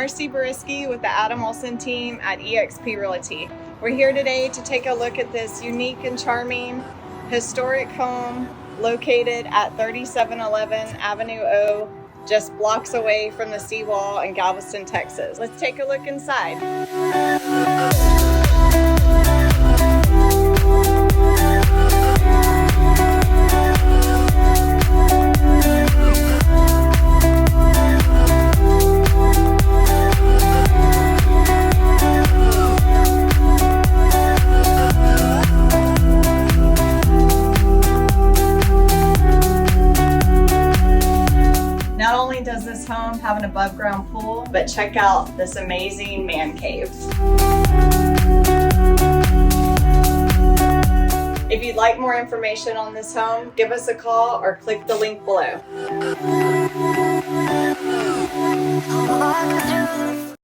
Marcie Boriskie with the Adam Olson team at eXp Realty. We're here today to take a look at this unique and charming historic home located at 3711 Avenue O, just blocks away from the Seawall in Galveston, Texas. Let's take a look inside. Not only does this home have an above ground pool, but check out this amazing man cave. If you'd like more information on this home, give us a call or click the link below.